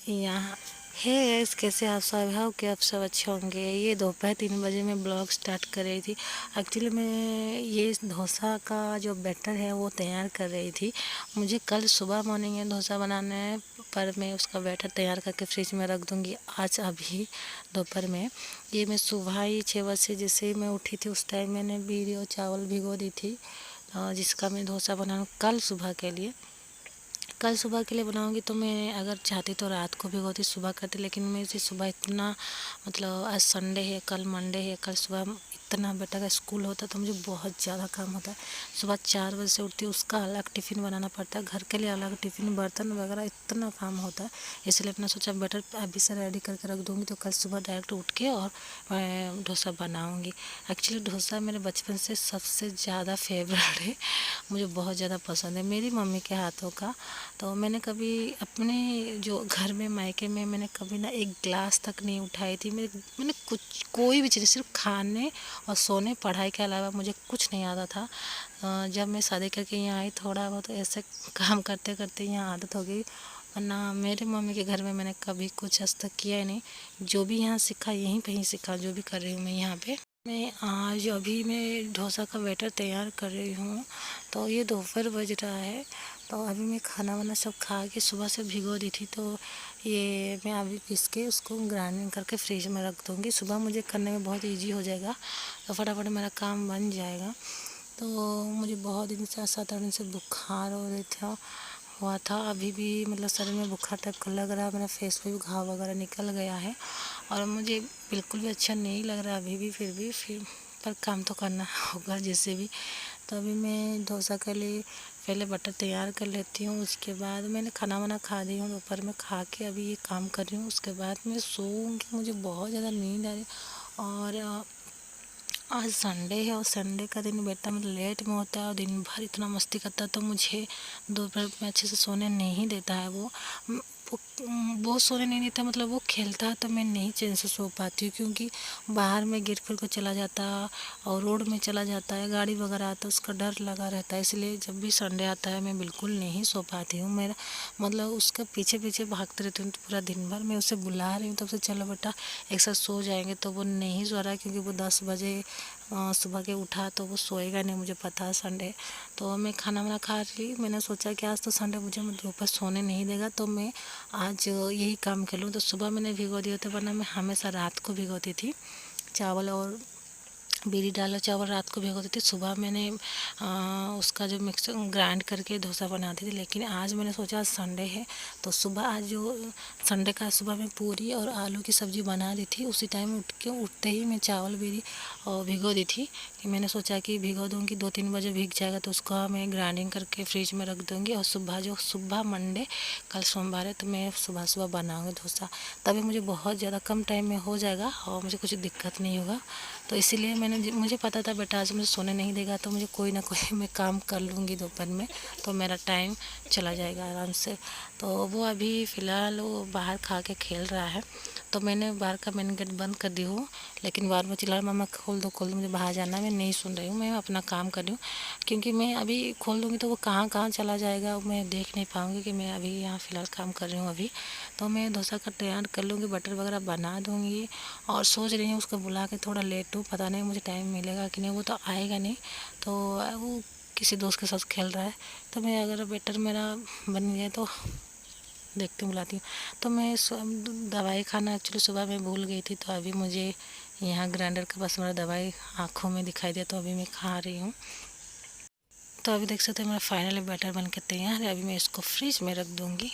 यहाँ hey guys, कैसे आप सब हो कि आप सब अच्छे होंगे। ये दोपहर 3 बजे मैं ब्लॉग स्टार्ट कर रही थी। एक्चुअली मैं ये डोसा का जो बैटर है वो तैयार कर रही थी। मुझे कल सुबह मॉर्निंग में डोसा बनाना है, पर मैं उसका बैटर तैयार करके फ्रिज में रख दूँगी आज अभी दोपहर में। ये मैं सुबह ही 6 बजे जैसे ही मैं उठी थी उस टाइम मैंने बीरी और चावल भिगो दी थी, जिसका मैं डोसा बनाऊँ कल सुबह के लिए। कल सुबह के लिए बनाऊंगी तो मैं अगर चाहती तो रात को भिगोती, सुबह करती, लेकिन मुझे सुबह इतना मतलब आज संडे है, कल मंडे है, कल सुबह इतना बेटा का स्कूल होता है तो मुझे बहुत ज़्यादा काम होता है। सुबह 4 बजे से उठती हूँ, उसका अलग टिफ़िन बनाना पड़ता है, घर के लिए अलग टिफ़िन, बर्तन वगैरह इतना काम होता है। इसलिए अपना सोचा बेटर अभी से रेडी करके रख दूँगी तो कल सुबह डायरेक्ट उठ के और मैं डोसा बनाऊँगी। एक्चुअली डोसा मेरे बचपन से सबसे ज़्यादा फेवरेट है, मुझे बहुत ज़्यादा पसंद है मेरी मम्मी के हाथों का। तो मैंने कभी अपने जो घर में मायके में मैंने कभी ना एक ग्लास तक नहीं उठाई थी। मैंने कुछ कोई भी चीज़ सिर्फ खाने और सोने पढ़ाई के अलावा मुझे कुछ नहीं आता था। जब मैं शादी करके यहाँ आई थोड़ा बहुत ऐसे काम करते करते यहाँ आदत हो गई, वरना मेरे मम्मी के घर में मैंने कभी कुछ आज तक किया ही नहीं। जो भी यहाँ सीखा यहीं पे ही सीखा, जो भी कर रही हूँ मैं यहाँ पे। मैं आज अभी मैं डोसा का बैटर तैयार कर रही हूँ। तो ये दोपहर बज रहा है, तो अभी मैं खाना वाना सब खा के सुबह से भिगो दी थी, तो ये मैं अभी पीस के उसको ग्राइंडिंग करके फ्रिज में रख दूँगी। सुबह मुझे करने में बहुत इजी हो जाएगा, तो फटाफट मेरा काम बन जाएगा। तो मुझे बहुत दिन से 7-8 दिन से बुखार हो रही था हुआ था। अभी भी मतलब शरीर में बुखार टाइप का लग रहा है, मेरा फेस पे भी घाव वगैरह निकल गया है और मुझे बिल्कुल भी अच्छा नहीं लग रहा अभी भी, फिर पर काम तो करना होगा जैसे भी। तो अभी मैं डोसा के लिए पहले बटर तैयार कर लेती हूँ, उसके बाद मैंने खाना वाना खा दी हूँ, दोपहर में खा के अभी ये काम कर रही हूँ। उसके बाद मैं सोऊंगी, मुझे बहुत ज़्यादा नींद आ रही। और आज संडे है और संडे का दिन बेटा मतलब लेट में होता है और दिन भर इतना मस्ती करता है, तो मुझे दोपहर में अच्छे से सोने नहीं देता है म, वो वो सोने नहीं देता, मतलब वो खेलता है तो मैं नहीं चैन से सो पाती हूँ, क्योंकि बाहर में गिर फिर को चला जाता और रोड में चला जाता है, गाड़ी वगैरह आता है, उसका डर लगा रहता है। इसलिए जब भी संडे आता है मैं बिल्कुल नहीं सो पाती हूँ। मेरा मतलब उसका पीछे पीछे भागते रहती हूँ पूरा दिन भर। मैं उसे बुला रही हूँ तब से, चलो बेटा एक साथ सो जाएंगे, तो वो नहीं सो रहा है, क्योंकि वो 10 बजे सुबह के उठा तो वो सोएगा नहीं, मुझे पता है संडे। तो मैं खाना वाना खा रही, मैंने सोचा कि आज तो संडे मुझे दोपहर सोने नहीं देगा, तो मैं आज यही काम कर लूँ। तो सुबह मैंने भिगो दिए थे, वरना मैं हमेशा रात को भिगोती थी चावल, और बिरी डाला चावल रात को भिगो देती, सुबह मैंने उसका जो मिक्स ग्राइंड करके डोसा बनाती थी। लेकिन आज मैंने सोचा आज संडे है, तो सुबह आज जो संडे का सुबह में पूरी और आलू की सब्ज़ी बना दी थी, उसी टाइम उठते ही मैं चावल बिरी और भिगो दी थी। कि मैंने सोचा कि भिगो दूँगी, 2-3 बजे भीग जाएगा तो उसका मैं ग्राइंडिंग करके फ्रिज में रख दूँगी, और सुबह मंडे कल सोमवार है तो मैं सुबह सुबह बनाऊँगी डोसा। तभी मुझे बहुत ज़्यादा कम टाइम में हो जाएगा और मुझे कुछ दिक्कत नहीं होगा। तो इसीलिए मुझे पता था बेटा आज मुझे सोने नहीं देगा, तो मुझे कोई ना कोई मैं काम कर लूँगी दोपहर में, तो मेरा टाइम चला जाएगा आराम से। तो वो अभी फ़िलहाल वो बाहर खा के खेल रहा है, तो मैंने बाहर का मेन गेट बंद कर दी हूँ, लेकिन बार बार चिल्ला मामा खोल दो खोल दो, मुझे बाहर जाना है। मैं नहीं सुन रही हूँ, मैं अपना काम कर रही हूँ, क्योंकि मैं अभी खोल दूँगी तो वो कहाँ कहाँ चला जाएगा, मैं देख नहीं पाऊँगी कि मैं अभी यहाँ फ़िलहाल काम कर रही हूँ अभी। तो मैं डोसा का तैयार कर लूँगी, बटर वगैरह बना दूँगी, और सोच रही हूँ उसको बुला के थोड़ा लेट हूँ, पता नहीं मुझे टाइम मिलेगा कि नहीं, वो तो आएगा नहीं, तो वो किसी दोस्त के साथ खेल रहा है। तो मैं अगर बेटर मेरा बन जाए तो देखती हूँ, बुलाती हूँ। तो मैं दवाई खाना एक्चुअली सुबह मैं भूल गई थी, तो अभी मुझे यहाँ ग्राइंडर के पास मेरा दवाई आँखों में दिखाई दिया, तो अभी मैं खा रही हूँ। तो अभी देख सकते हैं मेरा फाइनली बैटर बन के तैयार है। अभी मैं इसको फ्रिज में रख दूँगी।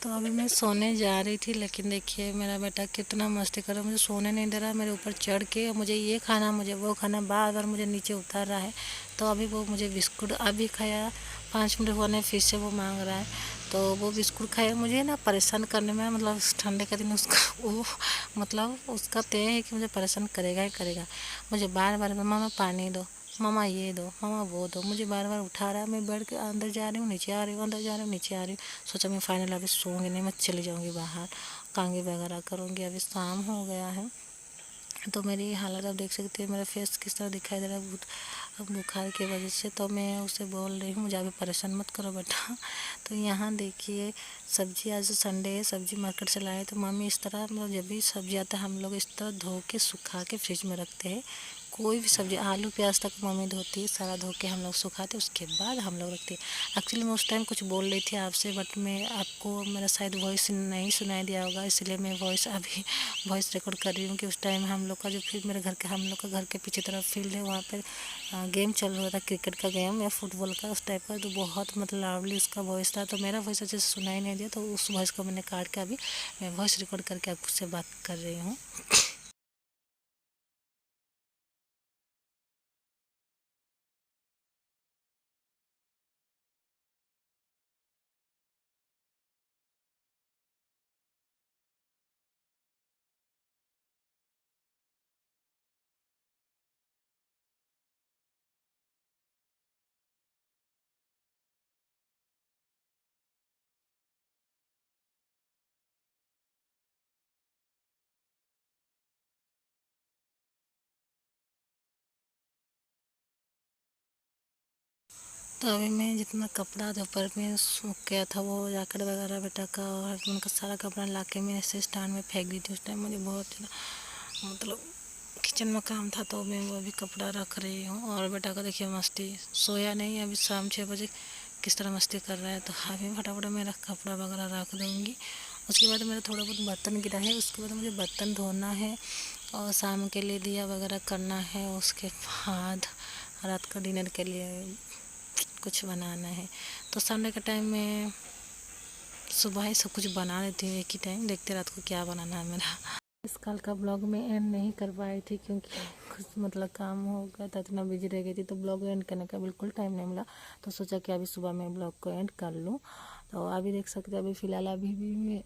तो अभी मैं सोने जा रही थी, लेकिन देखिए मेरा बेटा कितना मस्ती कर रहा है, मुझे सोने नहीं दे रहा, मेरे ऊपर चढ़ के मुझे ये खाना मुझे वो खाना बार बार मुझे नीचे उतार रहा है। तो अभी वो मुझे बिस्कुट अभी खाया, 5 मिनट हुआ नहीं फिर से वो मांग रहा है, तो वो बिस्कुट खाया। मुझे ना परेशान करने में, मतलब ठंडे का दिन उसका वो मतलब उसका तय है कि मुझे परेशान करेगा ही करेगा। मुझे बार बार मामा पानी दो, मामा ये दो, मामा वो दो, मुझे बार बार उठा रहा है। मैं बेड के अंदर जा रही हूँ, नीचे आ रही हूँ, अंदर जा रही हूँ, नीचे आ रही हूँ। सोचा मैं फाइनल अभी सोऊंगी नहीं, मैं चली जाऊंगी बाहर, कांगी वगैरह करूँगी। अभी शाम हो गया है, तो मेरी हालत आप देख सकते हैं, मेरा फेस किस तरह दिखाई दे रहा है बुखार की वजह से। तो मैं उसे बोल रही हूँ मुझे अभी परेशान मत करो बेटा। तो यहाँ देखिए सब्जी, आज संडे है, सब्जी मार्केट से लाए। तो मम्मी इस तरह मतलब जब भी सब्जी आता है हम लोग इस तरह धो के सुखा के फ्रिज में रखते हैं। कोई भी सब्जी आलू प्याज तक मम्मी धोती है, सारा धो के हम लोग सुखाते, उसके बाद हम लोग रखते हैं। एक्चुअली मैं उस टाइम कुछ बोल रही थी आपसे, बट मैं आपको मेरा शायद वॉइस नहीं सुनाई दिया होगा, इसलिए मैं अभी वॉइस रिकॉर्ड कर रही हूँ कि उस टाइम हम लोग का जो फिर मेरे घर के हम लोग का घर के पीछे तरफ फील्ड है, वहाँ पर गेम चल रहा था, क्रिकेट का गेम या फुटबॉल का उस टाइप का। तो बहुत मतलब लाउडली उसका वॉइस था, तो मेरा वॉइस अच्छे से सुनाई नहीं दिया, तो उस वॉइस को मैंने काट के अभी मैं वॉइस रिकॉर्ड करके आपसे बात कर रही हूँ। तो अभी मैं जितना कपड़ा दोपहर में सूख गया था वो जैकेट वगैरह बेटा का और हस्बैंड का सारा कपड़ा ला के मैं ऐसे स्टैंड में फेंक दी थी। उस टाइम मुझे बहुत ज़्यादा मतलब किचन में काम था, तो मैं वो भी कपड़ा रख रही हूँ। और बेटा का देखिए मस्ती, सोया नहीं, अभी शाम 6 बजे किस तरह मस्ती कर रहा है। तो अभी फटाफट मेरा कपड़ा वगैरह रख दूँगी। उसके बाद मेरा थोड़ा बहुत बर्तन गिरा है, उसके बाद मुझे बर्तन धोना है और शाम के लिए दिया वगैरह करना है। उसके बाद रात का डिनर के लिए कुछ बनाना है। तो संडे का टाइम में सुबह ही सब कुछ बना लेती हूँ एक ही टाइम, देखते रात को क्या बनाना है मेरा। इस कल का ब्लॉग में एंड नहीं कर पाई थी क्योंकि कुछ मतलब काम हो गया था, इतना बिजी रह गई थी, तो ब्लॉग एंड करने का बिल्कुल टाइम नहीं मिला। तो सोचा कि अभी सुबह मैं ब्लॉग को एंड कर लूँ। तो अभी देख सकते हैं अभी फ़िलहाल अभी भी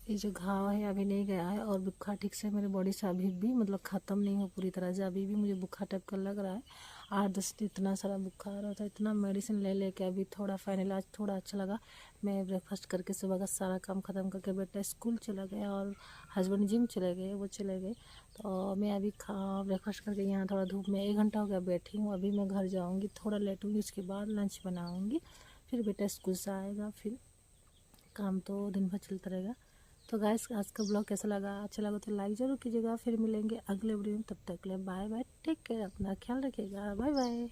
ये जो घाव है अभी नहीं गया है, और बुखार ठीक से मेरे बॉडी से अभी भी मतलब ख़त्म नहीं हो पूरी तरह से। अभी भी मुझे बुखार टाइप का लग रहा है, 8-10 दिन इतना सारा बुखार होता है, इतना मेडिसिन ले लेके अभी थोड़ा फाइनल आज थोड़ा अच्छा लगा। मैं ब्रेकफास्ट करके सुबह का सारा काम ख़त्म करके बेटा स्कूल चला गया और हस्बैंड जिम चले गए, वो चले गए। तो मैं अभी ब्रेकफास्ट करके यहाँ थोड़ा धूप में 1 घंटा हो गया बैठी हूँ। अभी मैं घर जाऊँगी, थोड़ा लेटूँगी, उसके बाद लंच बनाऊँगी, फिर बेटा स्कूल से आएगा, फिर काम तो दिन भर चलता रहेगा। तो गाइस आज का ब्लॉग कैसा लगा, अच्छा लगा तो लाइक ज़रूर कीजिएगा। फिर मिलेंगे अगले वीडियो में, तब तक के लिए बाय बाय, टेक केयर, अपना ख्याल रखिएगा, बाय बाय।